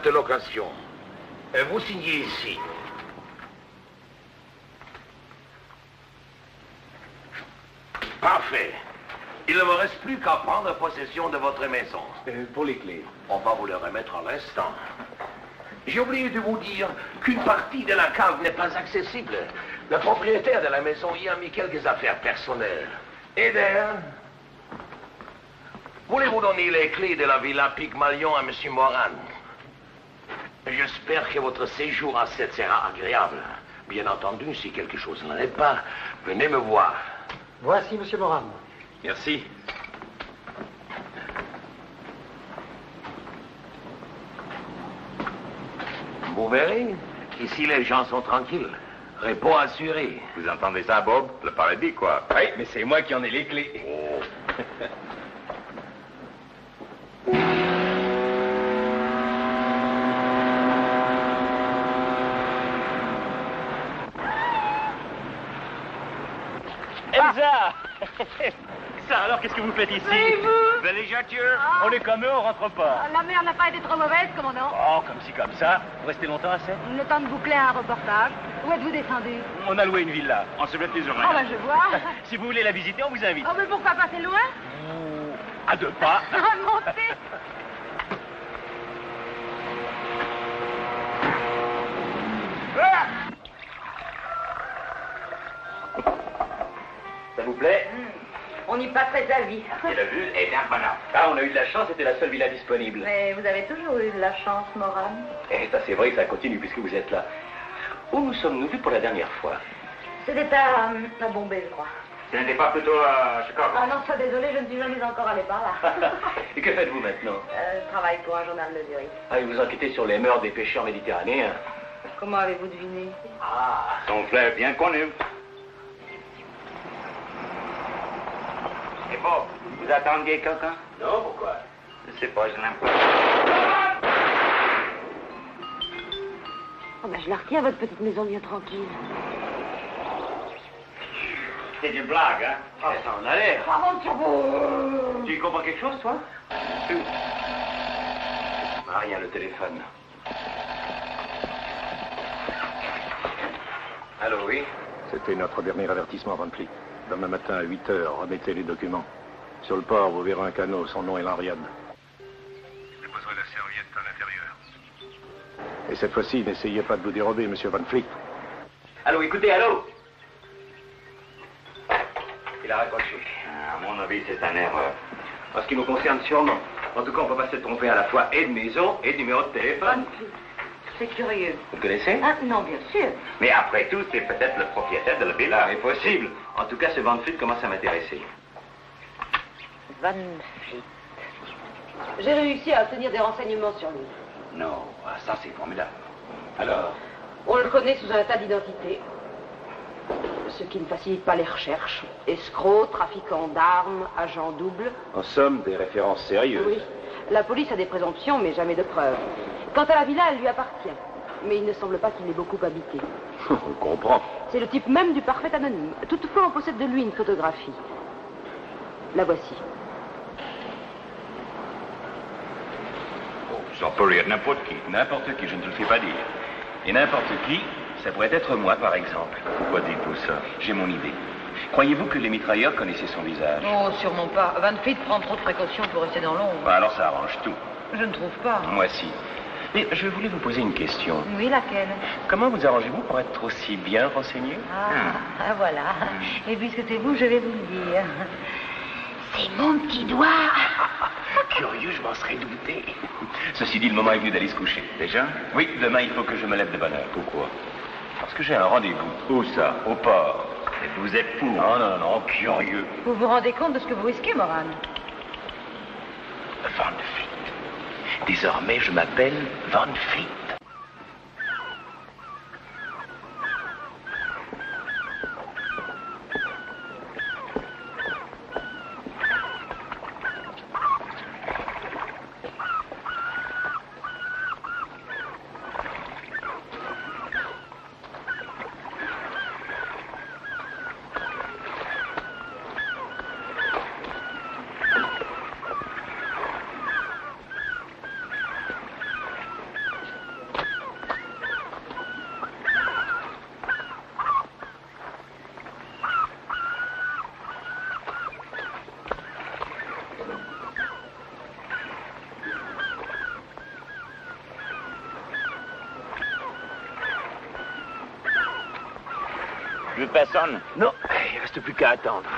de location. Vous signez ici. Parfait. Il ne me reste plus qu'à prendre possession de votre maison. Pour les clés. On va vous les remettre à l'instant. J'ai oublié de vous dire qu'une partie de la cave n'est pas accessible. Le propriétaire de la maison y a mis quelques affaires personnelles. Eder, voulez-vous donner les clés de la villa Pygmalion à M. Moran? J'espère que votre séjour à 7 sera agréable. Bien entendu, si quelque chose n'en est pas, venez me voir. Voici, M. Moran. Merci. Vous verrez, ici les gens sont tranquilles. Repos assuré. Vous entendez ça, Bob? Le paradis, quoi. Oui, mais c'est moi qui en ai les clés. Oh. Elsa! Ça, alors, qu'est-ce que vous faites ici? Et vous? Villégiature. Ah. On est comme eux, on rentre pas. La mer n'a pas été trop mauvaise, commandant. Oh, comme ci, comme ça. Vous restez longtemps à 7? Le temps de boucler un reportage. Où êtes-vous descendu? On a loué une villa. On se blette les oreilles. Ah, bah, je vois. Si vous voulez la visiter, on vous invite. Oh, mais pourquoi passer loin? À 2 pas. Montez. Ça vous plaît? On y passerait sa vie. Et la vue est imprenable. Ah, on a eu de la chance, c'était la seule villa disponible. Mais vous avez toujours eu de la chance, Moran. Et ça, c'est vrai que ça continue puisque vous êtes là. Où nous sommes-nous vus pour la dernière fois? C'était à Bombay, je crois. Ce n'était pas plutôt à Chicago? Ah non, ça, désolé, je ne suis jamais encore allé par là. Et que faites-vous maintenant? Je travaille pour un journal de Zurich. Ah, et vous enquêtez sur les mœurs des pêcheurs méditerranéens. Comment avez-vous deviné? Ah, son frère bien connu. Et Bob, vous attendiez quelqu'un? Non, pourquoi? Je sais pas, je n'aime pas. Oh, ben, je la retiens, votre petite maison bien tranquille. C'est une blague, hein? Ah, ça en a l'air. Avant sur vous. Tu y comprends quelque chose, toi? Ah, rien, le téléphone. Allô, oui? C'était notre dernier avertissement, Van Fleet. Demain matin à 8 h, remettez les documents. Sur le port, vous verrez un canot, son nom est l'Henriade. Je poserai la serviette à l'intérieur. Et cette fois-ci, n'essayez pas de vous dérober, monsieur Van Fleet. Allô, écoutez, allô? Il a raccroché. À mon avis, c'est un erreur. En ce qui nous concerne, sûrement. En tout cas, on ne peut pas se tromper à la fois et de maison et de numéro de téléphone. C'est curieux. Vous le connaissez? Ah, non, bien sûr. Mais après tout, c'est peut-être le propriétaire de la villa. C'est possible. En tout cas, ce Van Fleet commence à m'intéresser. Van Fleet. J'ai réussi à obtenir des renseignements sur lui. Non, ça c'est formidable. Alors? On le connaît sous un tas d'identités. Ce qui ne facilite pas les recherches. Escroc, trafiquant d'armes, agent double. En somme, des références sérieuses. Oui. La police a des présomptions, mais jamais de preuves. Quant à la villa, elle lui appartient. Mais il ne semble pas qu'il l'ait beaucoup habité. On comprend. C'est le type même du parfait anonyme. Toutefois, on possède de lui une photographie. La voici. Oh, ça peut rire n'importe qui. N'importe qui, je ne te le fais pas dire. Et n'importe qui, ça pourrait être moi, par exemple. Pourquoi dites-vous ça? J'ai mon idée. Croyez-vous que les mitrailleurs connaissaient son visage? Oh, sûrement pas. Van Fleet prend trop de précautions pour rester dans l'ombre. Bah, alors ça arrange tout. Je ne trouve pas. Moi, si. Mais je voulais vous poser une question. Oui, laquelle? Comment vous arrangez-vous pour être aussi bien renseigné? Voilà. Et puisque c'est vous, je vais vous le dire. C'est mon petit doigt. Curieux, je m'en serais douté. Ceci dit, le moment est venu d'aller se coucher. Déjà? Oui, demain, il faut que je me lève de bonne heure. Pourquoi? Parce que j'ai un rendez-vous. Où ça? Au port. Et vous êtes fou. Non, non, non, curieux. Vous vous rendez compte de ce que vous risquez, Moran? Van Fleet. Désormais, je m'appelle Van Fleet. Plus personne? Non, il reste plus qu'à attendre.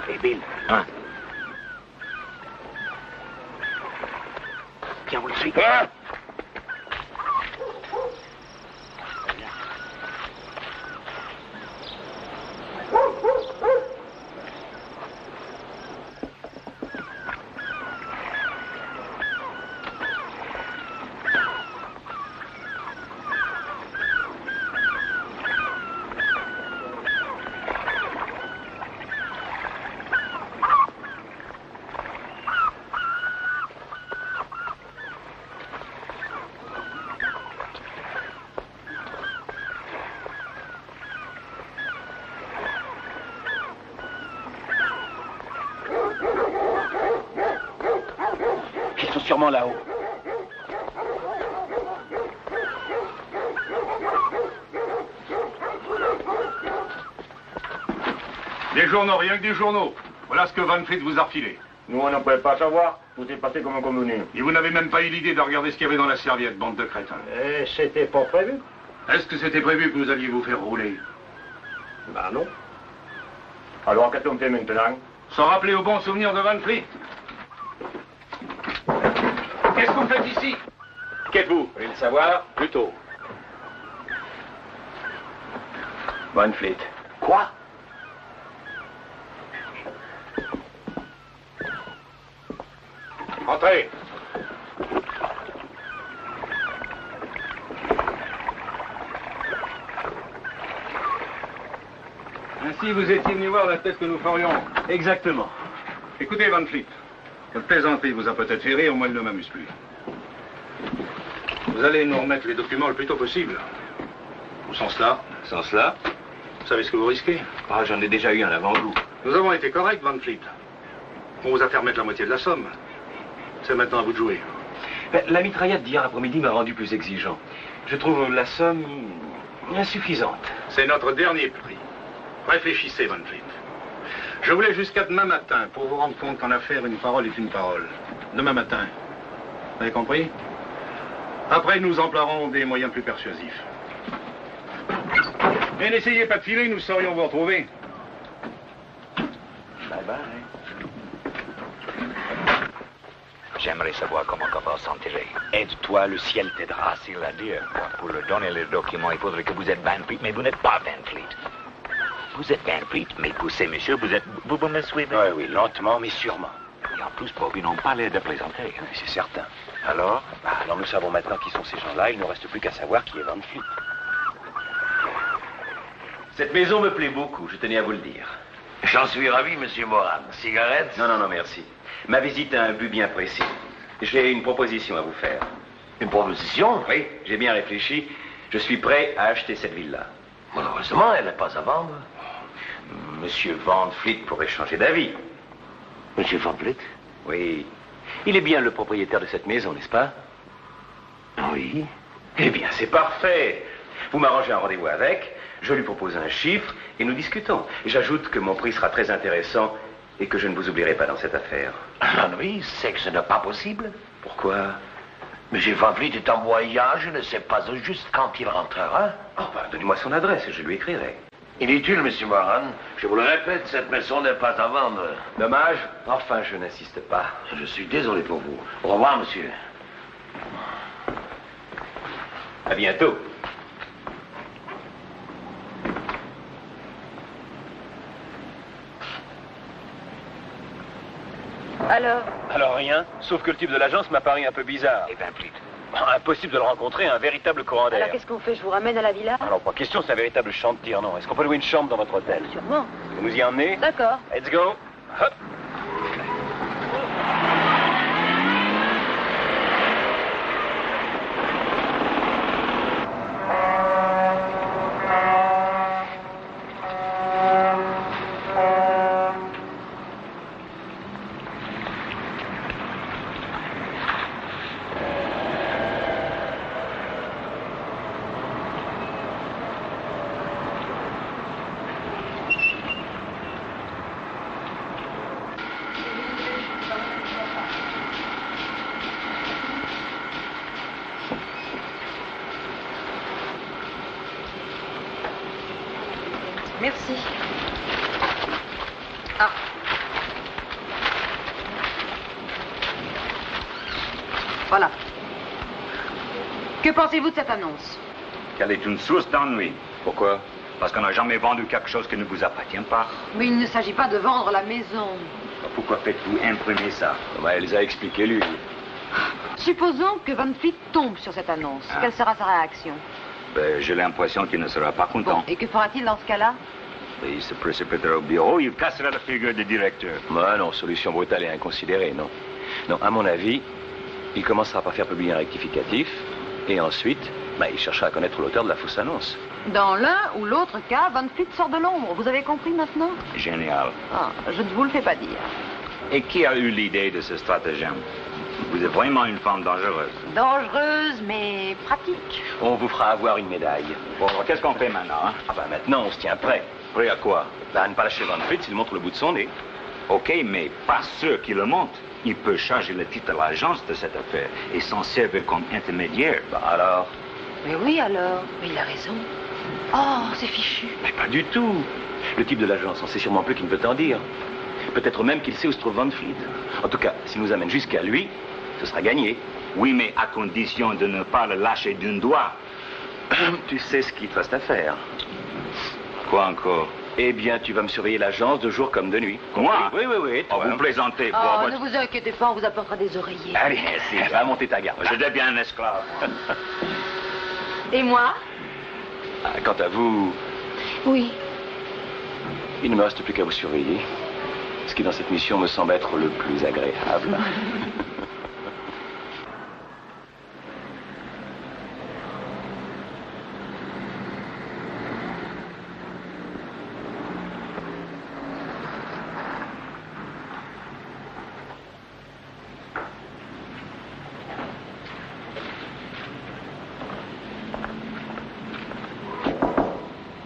Hey Bill. Hein? Tiens, vous le suivez. Ah! Ils sont sûrement là-haut. Des journaux, rien que des journaux. Voilà ce que Van Fleet vous a refilé. Nous, on ne pouvait pas savoir. Tout est passé comme convenu. Et vous n'avez même pas eu l'idée de regarder ce qu'il y avait dans la serviette, bande de crétins. C'était pas prévu. Est-ce que c'était prévu que vous alliez vous faire rouler? Bah non. Alors, qu'est-ce qu'on fait maintenant? Sans rappeler au bon souvenir de Van Fleet. Qu'est-ce que vous faites ici? Qu'êtes-vous? Vous voulez le savoir? Plutôt. Van Fleet. Quoi? Entrez. Ainsi, vous étiez venu voir la tête que nous ferions. Exactement. Écoutez, Van Fleet, votre plaisanterie vous a peut-être fait rire, moi, elle ne m'amuse plus. Vous allez nous remettre les documents le plus tôt possible. Sans cela, vous savez ce que vous risquez? Ah, j'en ai déjà eu un avant vous. Nous avons été corrects, Van Fleet. On vous a fait remettre la moitié de la somme. C'est maintenant à vous de jouer. La mitraillette d'hier après-midi m'a rendu plus exigeant. Je trouve la somme insuffisante. C'est notre dernier prix. Réfléchissez, Van Fleet. Je voulais jusqu'à demain matin pour vous rendre compte qu'en affaires, une parole est une parole. Demain matin. Vous avez compris? Après, nous emploierons des moyens plus persuasifs. Mais n'essayez pas de filer, nous saurions vous retrouver. Bye bye. J'aimerais savoir comment on va s'en tirer. Aide-toi, le ciel t'aidera, c'est la dire. Pour lui donner les documents, il faudrait que vous êtes Van Fleet, mais vous n'êtes pas Van Fleet. Vous êtes Van Fleet, mais poussez, monsieur, vous me suivez? Oui, oui, lentement, mais sûrement. Et en plus, Bobby n'ont pas l'air de plaisanter. Oui, c'est certain. Alors? Alors nous savons maintenant qui sont ces gens-là, il ne reste plus qu'à savoir qui est Van Fleet. Cette maison me plaît beaucoup, je tenais à vous le dire. J'en suis ravi, monsieur Moran. Cigarette? Non, merci. Ma visite a un but bien précis. J'ai une proposition à vous faire. Une proposition? Oui, j'ai bien réfléchi. Je suis prêt à acheter cette villa. Malheureusement, elle n'est pas à vendre. Monsieur Van Fleet pourrait changer d'avis. Monsieur Van Fleet? Oui. Il est bien le propriétaire de cette maison, n'est-ce pas? Oui. Eh bien, c'est parfait. Vous m'arrangez un rendez-vous avec, je lui propose un chiffre et nous discutons. Et j'ajoute que mon prix sera très intéressant et que je ne vous oublierai pas dans cette affaire. Ah oui, c'est que ce n'est pas possible. Pourquoi? Monsieur Van Fleet est en voyage, je ne sais pas juste quand il rentrera. Oh, donnez-moi son adresse et je lui écrirai. Inutile, monsieur Moran. Je vous le répète, cette maison n'est pas à vendre. Dommage. Enfin, je n'insiste pas. Je suis désolé pour vous. Au revoir, monsieur. À bientôt. Alors rien, sauf que le type de l'agence m'a paru un peu bizarre. Et Van Fleet? Impossible de le rencontrer, un véritable courant d'air. Alors qu'est-ce qu'on fait? Je vous ramène à la villa? Alors pas question, c'est un véritable champ de tir, non. Est-ce qu'on peut louer une chambre dans votre hôtel? Sûrement. Vous nous y emmenez? D'accord. Let's go. Hop. Merci. Ah. Voilà. Que pensez-vous de cette annonce? Qu'elle est une source d'ennui. Pourquoi? Parce qu'on n'a jamais vendu quelque chose qui ne vous appartient pas. Mais il ne s'agit pas de vendre la maison. Pourquoi faites-vous imprimer ça? Elle les a expliqués, lui. Supposons que Van Fleet tombe sur cette annonce. Quelle sera sa réaction? J'ai l'impression qu'il ne sera pas content. Bon, et que fera-t-il dans ce cas-là? Il se précipitera au bureau, il cassera la figure du directeur. Non, solution brutale et inconsidérée, non. Non, à mon avis, il commencera par faire publier un rectificatif, et ensuite, il cherchera à connaître l'auteur de la fausse annonce. Dans l'un ou l'autre cas, Van Fleet sort de l'ombre. Vous avez compris maintenant? Génial. Ah, je ne vous le fais pas dire. Et qui a eu l'idée de ce stratagème? Vous êtes vraiment une femme dangereuse. Dangereuse, mais pratique. On vous fera avoir une médaille. Bon, qu'est-ce qu'on fait maintenant, hein? Maintenant, on se tient prêt. Prêt à quoi? À ne pas lâcher Van Fleet s'il montre le bout de son nez. OK, mais pas ceux qui le montent. Il peut changer le titre de l'agence de cette affaire et s'en servir comme intermédiaire. Alors? Mais oui, alors. Mais il a raison. Oh, c'est fichu. Mais pas du tout. Le type de l'agence, on sait sûrement plus qu'il ne peut en dire. Peut-être même qu'il sait où se trouve Van Fleet. En tout cas, s'il nous amène jusqu'à lui, ce sera gagné. Oui, mais à condition de ne pas le lâcher d'un doigt. Tu sais ce qu'il te reste à faire. Quoi encore? Eh bien, tu vas me surveiller l'agence de jour comme de nuit. Moi? Oui, toi. Vous plaisantez. Oh, ne vous inquiétez pas, on vous apportera des oreillers. Allez, va monter ta garde. Je deviens un esclave. Et moi? Quant à vous, Oui. il ne me reste plus qu'à vous surveiller. Ce qui, dans cette mission, me semble être le plus agréable.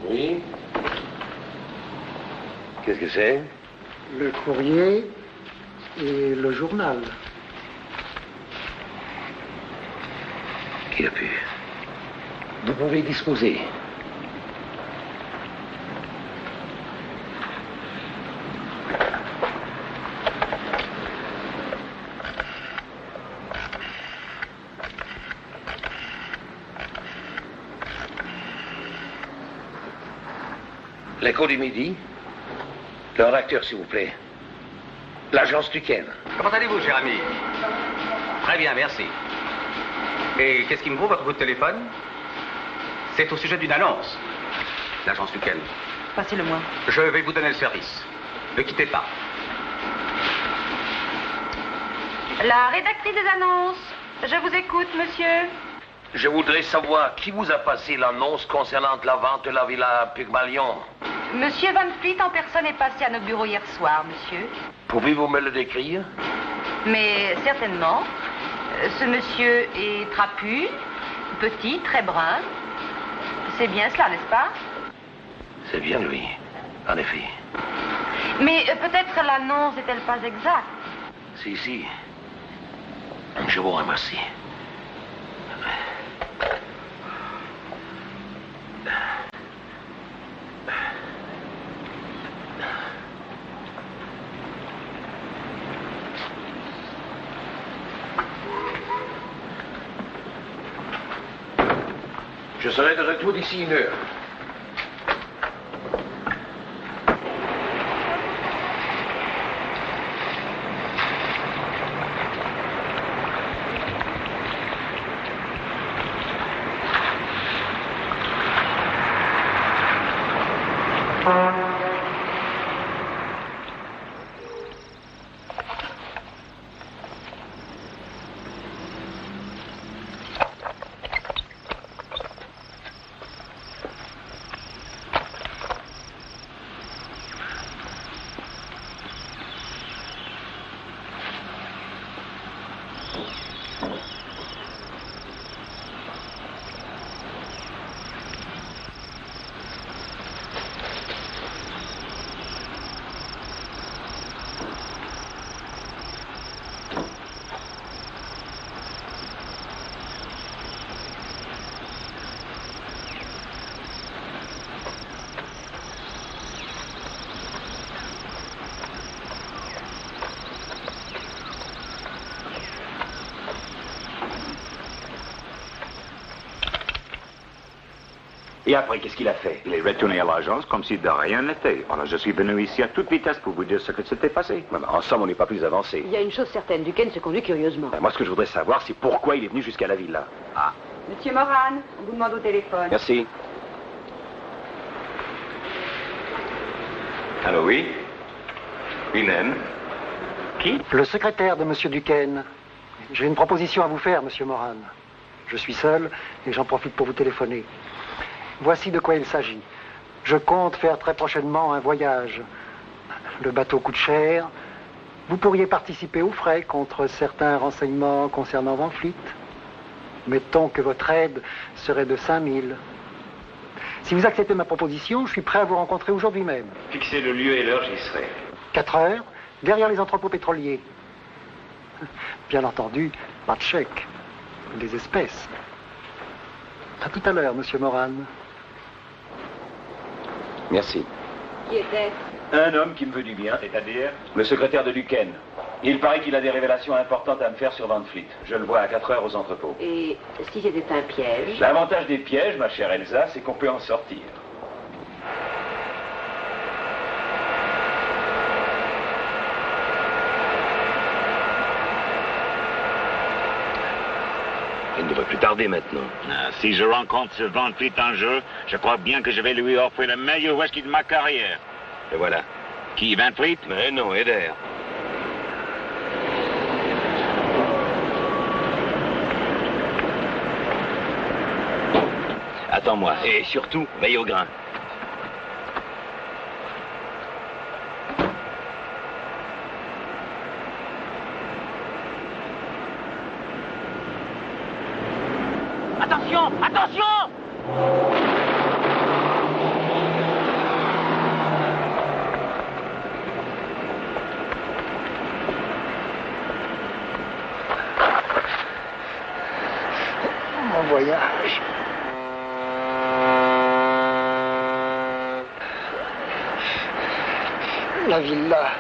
Oui? Qu'est-ce que c'est? Le courrier et le journal. Qui a pu? Vous pouvez disposer. L'écho du midi. Le rédacteur, s'il vous plaît. L'agence Duquesne. Comment allez-vous, cher ami? Très bien, merci. Et qu'est-ce qui me vaut votre coup de téléphone? C'est au sujet d'une annonce. L'agence Duquesne. Passez-le-moi. Je vais vous donner le service. Ne quittez pas. La rédactrice des annonces. Je vous écoute, monsieur. Je voudrais savoir qui vous a passé l'annonce concernant la vente de la villa Pygmalion. Monsieur Van Fleet en personne est passé à nos bureaux hier soir, monsieur. Pouvez-vous me le décrire? Mais certainement. Ce monsieur est trapu, petit, très brun. C'est bien cela, n'est-ce pas? C'est bien lui, en effet. Mais peut-être l'annonce n'est-elle pas exacte? Si. Je vous remercie. Je serai de retour d'ici 1 heure. Et après, qu'est-ce qu'il a fait? Il est retourné à l'agence comme si de rien n'était. Alors je suis venu ici à toute vitesse pour vous dire ce que s'était passé. Ouais, mais ensemble, on n'est pas plus avancé. Il y a une chose certaine, Duquesne se conduit curieusement. Moi, ce que je voudrais savoir, c'est pourquoi il est venu jusqu'à la villa. Ah. Monsieur Moran, on vous demande au téléphone. Merci. Allô, oui? Lui-même. Qui? Le secrétaire de Monsieur Duquesne. J'ai une proposition à vous faire, Monsieur Moran. Je suis seul et j'en profite pour vous téléphoner. Voici de quoi il s'agit. Je compte faire très prochainement un voyage. Le bateau coûte cher. Vous pourriez participer aux frais contre certains renseignements concernant Van Fleet. Mettons que votre aide serait de 5 000. Si vous acceptez ma proposition, je suis prêt à vous rencontrer aujourd'hui même. Fixez le lieu et l'heure, j'y serai. 4 heures, derrière les entrepôts pétroliers. Bien entendu, pas de chèque. Des espèces. À tout à l'heure, Monsieur Moran. Merci. Qui était-ce? Un homme qui me veut du bien. C'est-à-dire? Le secrétaire de Duquesne. Il paraît qu'il a des révélations importantes à me faire sur Van Fleet. Je le vois à 4 heures aux entrepôts. Et si c'était un piège? L'avantage des pièges, ma chère Elsa, c'est qu'on peut en sortir. Il ne devrait plus tarder maintenant. Si je rencontre ce Van Fleet en jeu, je crois bien que je vais lui offrir le meilleur whisky de ma carrière. Et voilà. Qui, Van Fleet? Mais non, Eder. Attends-moi. Et surtout, veille au grain. Attention! Attention! Mon voyage. La villa.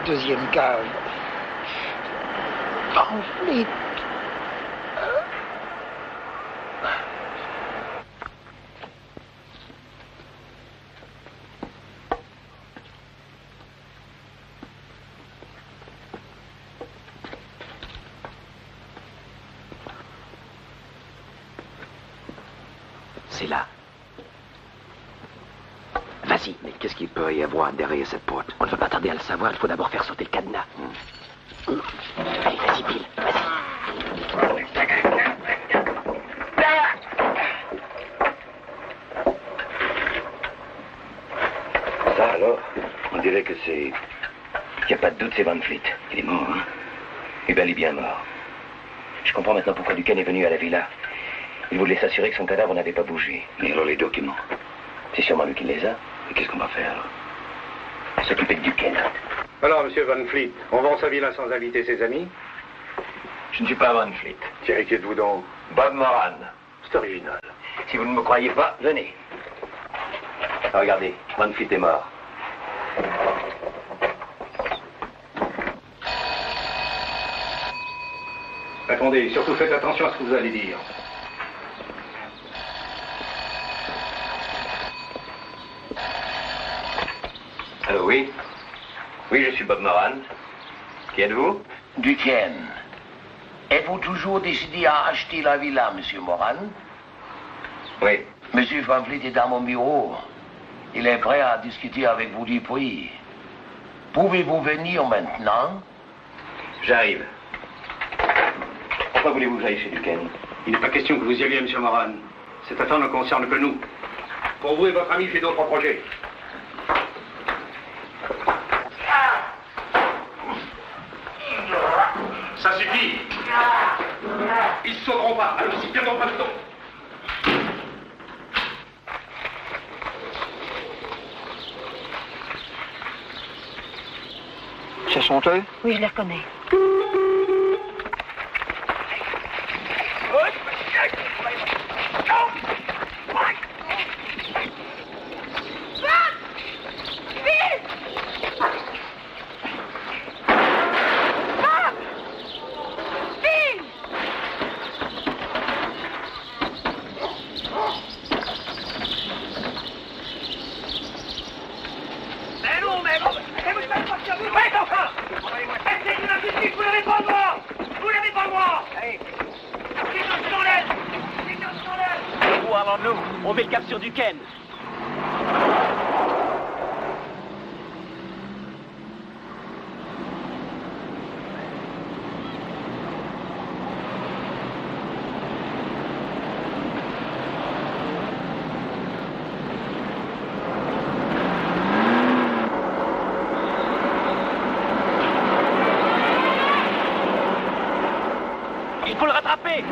Deuxième cave. Van Fleet. C'est là. Vas-y. Mais qu'est-ce qu'il peut y avoir derrière cette porte? On ne va pas tarder à le savoir, il faut d'abord faire sauter le cadenas. Allez, vas-y, Bill, vas-y. Ça alors, on dirait que c'est... Il n'y a pas de doute, c'est Van Fleet. Il est mort, hein? Et bel et bien mort. Je comprends maintenant pourquoi Duquesne est venu à la villa. Il voulait s'assurer que son cadavre n'avait pas bougé. Mais alors les documents? C'est sûrement lui qui les a. Et qu'est-ce qu'on va faire alors? S'occuper de Duquesne. Alors, monsieur Van Fleet, on vend sa villa sans inviter ses amis? Je ne suis pas Van Fleet. Thierry, qui êtes-vous donc? Bob Moran. C'est original. Si vous ne me croyez pas, venez. Regardez, Van Fleet est mort. Attendez, surtout faites attention à ce que vous allez dire. Allô, oui? Oui, je suis Bob Moran. Qui êtes-vous? Duquesne. Êtes-vous toujours décidé à acheter la villa, monsieur Moran? Oui. Monsieur Van Fleet est dans mon bureau. Il est prêt à discuter avec vous du prix. Pouvez-vous venir maintenant? J'arrive. Pourquoi voulez-vous que j'aille chez Duquesne? Il n'est pas question que vous y alliez, monsieur Moran. Cette affaire ne concerne que nous. Pour vous et votre ami, j'ai d'autres projets. Ça suffit. Ils se sauveront pas. Allons-y, bien dans le bateau. Ce sont eux? Oui, je les reconnais. devant nous. On met le cap sur Duquesne. Il faut le rattraper.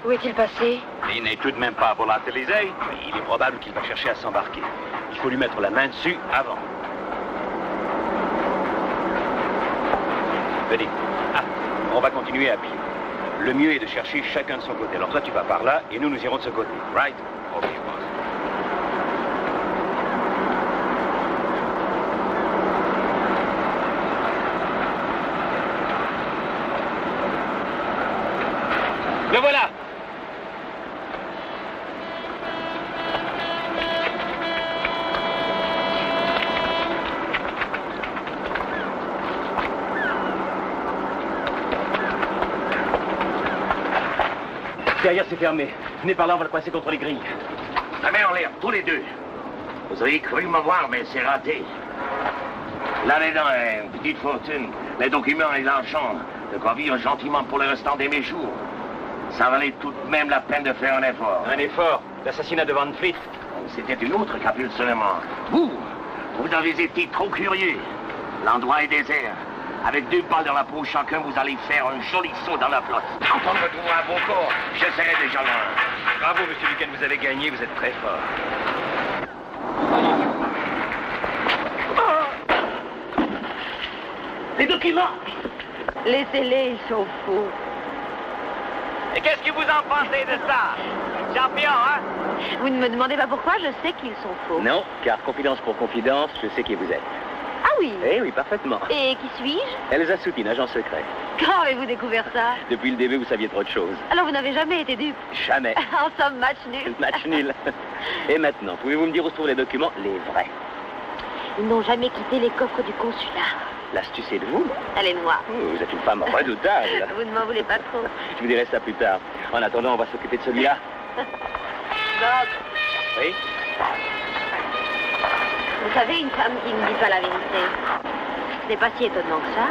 Où est-il passé? Il n'est tout de même pas volatilisé. Mais il est probable qu'il va chercher à s'embarquer. Il faut lui mettre la main dessus avant. Venez. Ah, on va continuer à pied. Le mieux est de chercher chacun de son côté. Alors toi, tu vas par là et nous irons de ce côté. Right? Ok, boss. Le voilà! Derrière, c'est fermé. Venez par là, on va le coincer contre les grilles. La main en l'air, tous les deux. Vous avez cru me voir, mais c'est raté. Là-dedans, une petite fortune, les documents et l'argent, de quoi vivre gentiment pour le restant de mes jours. Ça valait tout de même la peine de faire un effort. Un effort? L'assassinat de Van Fleet? C'était une autre capule seulement. Vous avez été trop curieux. L'endroit est désert. Avec 2 balles dans la peau chacun, vous allez faire un joli saut dans la flotte. Quand on me retrouvera à vos corps, je serai déjà loin. Bravo, monsieur Duquesne, vous avez gagné, vous êtes très fort. Les documents! Laissez-les, ils sont faux. Et qu'est-ce que vous en pensez de ça? Champion, hein? Vous ne me demandez pas pourquoi, je sais qu'ils sont faux. Non, car confidence pour confidence, je sais qui vous êtes. Ah oui? Eh oui, parfaitement. Et qui suis-je? Elsa Soutine, agent secret. Quand avez-vous découvert ça? Depuis le début, vous saviez trop de choses. Alors vous n'avez jamais été dupe? Jamais. En somme, match nul. Match nul. Et maintenant, pouvez-vous me dire où se trouvent les documents, les vrais? Ils n'ont jamais quitté les coffres du consulat. L'astuce est de vous. Elle est de moi. Oh, vous êtes une femme redoutable. Vous ne m'en voulez pas trop. Je vous dirai ça plus tard. En attendant, on va s'occuper de celui-là. Bob, Oui? vous savez, une femme qui ne dit pas la vérité, ce n'est pas si étonnant que ça.